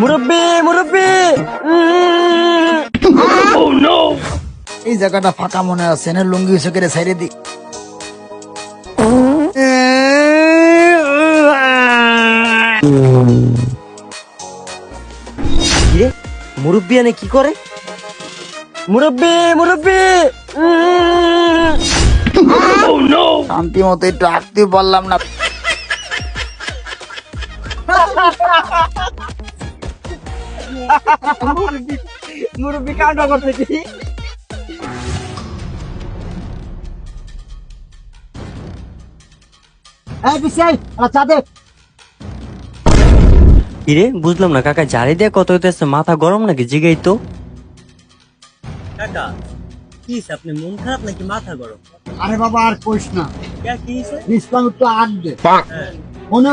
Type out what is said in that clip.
মুরব্বি মুরব্বি। এই জায়গাটা ফাঁকা মনে আছে না, লুঙ্গি চোখের সাইডে দি। কিরে মুরব্বি আনে কি করে? মুরব্বি মুরব্বি। শান্তি মতো একটু হাঁটতে পারলাম না। মুরব্বি কান্না করতে কি? কিরে বুঝলাম না কাকা, জারি দিয়ে কত হইতেছে, মাথা গরম নাকি? জিগাই তো কাকা, কি আপনি মন খারাপ নাকি মাথা গরম? আরে বাবা আর কইস না, কি হইছে? ডিসকাউন্ট তো আগ দে। মনে